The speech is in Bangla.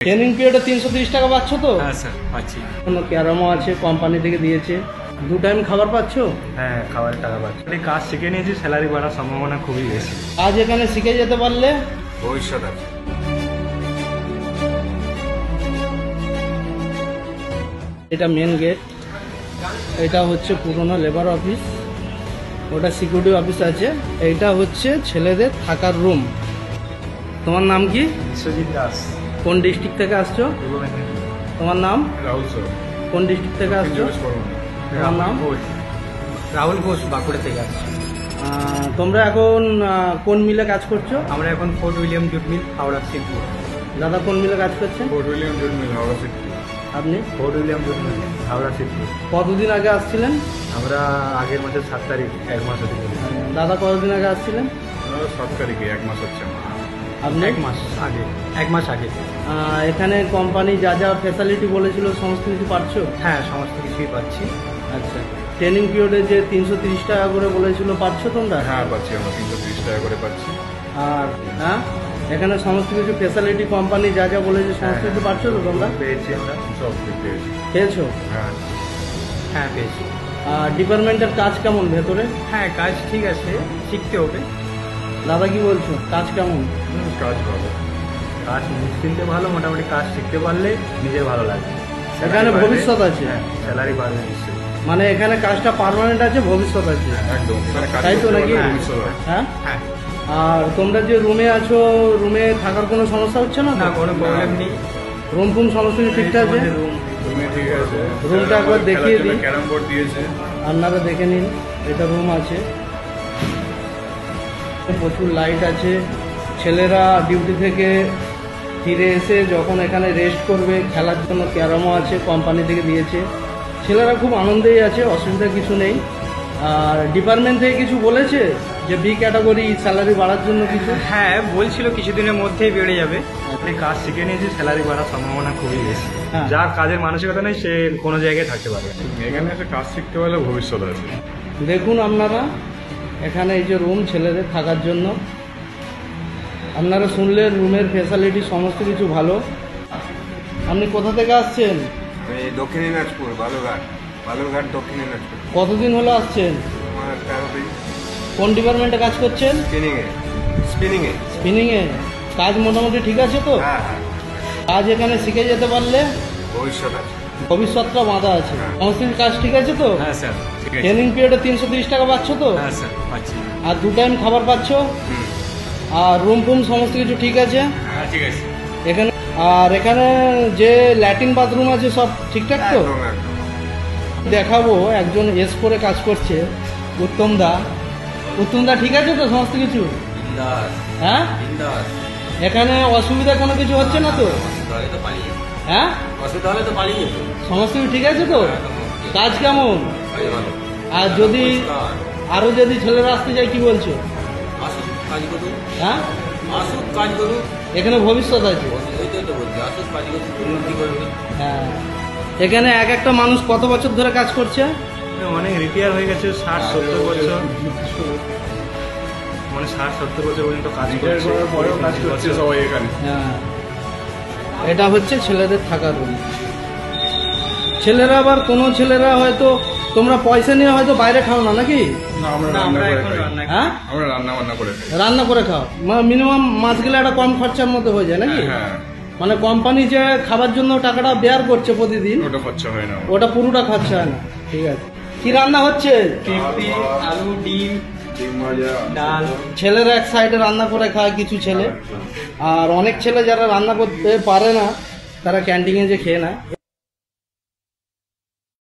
ট্রেনিং পিরিয়ডে 330 টাকা পাচ্ছ তো? হ্যাঁ স্যার পাচ্ছি। কোনো ক্যারামও আছে, কোম্পানি থেকে দিয়েছে। 2 টাইম খাবার পাচ্ছ? হ্যাঁ খাবারের টাকা পাচ্ছি। কাজ শিখে নিয়েছি, স্যালারি বাড়ার সম্ভাবনা খুবই বেশি। আজ এখানে শিখে যেতে পারলে ভবিষ্যৎ আছে। এটা মেন গেট, এটা হচ্ছে পুরনো লেবার অফিস, ওটা সিকিউরিটি অফিস আছে। এইটা হচ্ছে ছেলেদের থাকার রুম। তোমার নাম কি? বিশ্বজিৎ দাস। কোন ডিস্ট্রিক্ট থেকে আসছো? পূর্ব মেদিনীপুর। তোমার নাম? রাহুল স্যার। কোন ডিস্ট্রিক্ট থেকে আসছো? তোমার নাম? রাহুল ঘোষ, বাঁকুড়া থেকে আসছি। তোমরা এখন কোন মিলে কাজ করছো? আমরা এখন Fort William jute mill, Howrah Shibpur. দাদা কোন মিলে কাজ করছেন? Fort William jute mill, Howrah city. আপনি? Fort William jute mill, Howrah Shibpur. কতদিন আগে আসছিলেন? আমরা আগের মাসের 7 তারিখ, 1 মাস হতে চলেছে। দাদা কতদিন আগে আসছিলেন? 7 তারিখে, 1 মাস হচ্ছে আমার। আপনি? 1 মাস আগে, 1 মাস আগে। এখানে কোম্পানি যা যা ফ্যাসিলিটি বলেছিল সমস্ত কিছু পাচ্ছো? হ্যাঁ সমস্ত কিছুই পাচ্ছি। আচ্ছা, ট্রেনিং পিরিয়ডে যে 330 টাকা করে বলেছিল পাচ্ছ তোমরা? হ্যাঁ পাচ্ছি, আমরা 330 টাকা করে পাচ্ছি। আর হ্যাঁ, এখানে সমস্ত কিছু ফ্যাসিলিটি কোম্পানি যা যা বলেছে সমস্ত কিছু পাচ্ছ তো তোমরা? পেয়েছি আমরা। সব পেয়েছি। পেয়েছো? হ্যাঁ হ্যাঁ পেয়েছি। ডিপার্টমেন্টের কাজ কেমন ভেতরে? হ্যাঁ কাজ ঠিক আছে, শিখতে হবে। দাদা কি বলছো, কাজ কেমন? কাজ ভালো। কাজ নিশ্চিন্তে ভালো, মোটামুটি কাজ শিখতে পারলে নিজের ভালো লাগে। এখানে ভবিষ্যৎ আছে? হ্যাঁ স্যালারি বাড়বে নিশ্চয়ই। মানে এখানে কাজটা পার্মানেন্ট আছে, ভবিষ্যৎ আছে, একদম, এখানে কাজ তাই তো করতে নাকি? পারলে ভবিষ্যৎ আছে। হ্যাঁ। হ্যাঁ আর তোমরা যে রুমে আছো, রুমে থাকার কোনো সমস্যা হচ্ছে না তো? না কোনো প্রবলেম নেই। রুম ফুম সমস্ত কিছু ঠিকঠাক আছে? রুম তুমি ঠিক আছে। রুমটা একবার দেখিয়ে দিই। ক্যারাম বোর্ড দিয়েছে। আপনারা দেখে নিন, এটা রুম আছে, প্রচুর লাইট আছে। ছেলেরা ডিউটি থেকে ফিরে এসে যখন এখানে রেস্ট করবে, খেলার জন্য ক্যারামও আছে, কোম্পানি থেকে দিয়েছে। ছেলেরা খুব আনন্দেই আছে, অসুবিধা কিছু নেই। আর ডিপার্টমেন্ট থেকে কিছু বলেছে যে বি ক্যাটাগরি স্যালারি বাড়ার জন্য কিছু? হ্যাঁ বলছিল কিছুদিনের মধ্যেই বেড়ে যাবে। আপনি কাজ শিখে নিয়েছি, স্যালারি বাড়ার সম্ভাবনা খুবই বেশি। হ্যাঁ। যার কাজের মানসিকতা নেই সে কোনো জায়গায় থাকতে পারবে না। এখানে এসে কাজ শিখতে পারলে ভবিষ্যৎ আছে। দেখুন আপনারা, এখানে এই যে রুম ছেলেদের থাকার জন্য, আপনারা শুনলেন রুমের ফ্যাসিলিটি সমস্ত কিছু ভালো। আপনি কোথা থেকে আসছেন? এই দক্ষিণ দিনাজপুর, বালুরঘাট দক্ষিণ দিনাজপুর। কতদিন হলো আসছেন? আমার 13 দিন। কোন ডিপার্টমেন্টে কাজ করছেন? স্পিনিংয়ে। স্পিনিংয়ে। কাজ মোটামুটি ঠিক আছে তো? হ্যাঁ হ্যাঁ, কাজ এখানে শিখে যেতে পারলে ভবিষ্যৎ আছে। ভবিষ্যৎটা বাঁধা আছে। সমস্ত কিছু কাজ ঠিক আছে তো? হ্যাঁ স্যার ঠিক আছে। ট্রেনিং পিরিয়ডে 330 টাকা পাচ্ছ তো? হ্যাঁ স্যার পাচ্ছি। আর 2 টাইম খাবার পাচ্ছ? আর রুম ফুম সমস্ত কিছু ঠিক আছে হ্যাঁ ঠিক আছে। এখানে? আর এখানে যে ল্যাট্রিন বাথরুম আছে সব ঠিকঠাক তো? একদম একদম। দেখাবো, একজন এস করে কাজ করছে, উত্তম দা। উত্তম দা ঠিক আছে তো সমস্ত কিছু? হ্যাঁ, এখানে অসুবিধা কোনো কিছু হচ্ছে না তো? হ্যাঁ, অসুবিধা হলে তো পালিয়ে যেত। সমস্ত কিছু ঠিক আছে তো? কাজ কেমন? আর যদি আরো যদি ছেলেরা আসতে যায় কি বলছো? আসুক কাজ করুক, হ্যাঁ, আসুক কাজ করুক, এখানে ভবিষ্যৎ আছে। ওইটাই তো বলছি, আসুক কাজ করুক, উন্নতি করবে। হ্যাঁ, এখানে এক একটা মানুষ কত বছর ধরে কাজ করছে? অনেক রিটায়ার হয়ে গেছে, 60-70 বছর, মানে 60-70 বছর পর্যন্ত কাজ রিটায়ার করছে। করার পরেও কাজ করছে সবাই এখানে। হ্যাঁ, এটা হচ্ছে ছেলেদের থাকার রুম। ছেলেরা আবার কোনো ছেলেরা হয়তো তোমরা পয়সা নিয়ে হয়তো বাইরে খাও না নাকি? না, আমরা না, রান্না আমরা করে এখন খাই। রান্না হ্যাঁ, আমরা রান্না বান্না করে খাই। রান্না করে খাও। মিনিমাম মাস গেলে একটা কম খরচার মধ্যে হয়ে যায় নাকি? হ্যাঁ, মানে কোম্পানি যে খাবার জন্য টাকাটা বেয়ার করছে প্রতিদিন, ওটা খরচা হয় না। ওটা পুরোটা খরচা হয় না। ঠিক আছে, কি রান্না হচ্ছে? পেঁপে, আলু, ডিম, ডিম ভাজা, ডাল। ছেলেরা এক সাইডে রান্না করে খায় কিছু ছেলে, আর অনেক ছেলে যারা রান্না করতে পারে না তারা ক্যান্টিনে যে খেয়ে নেয়।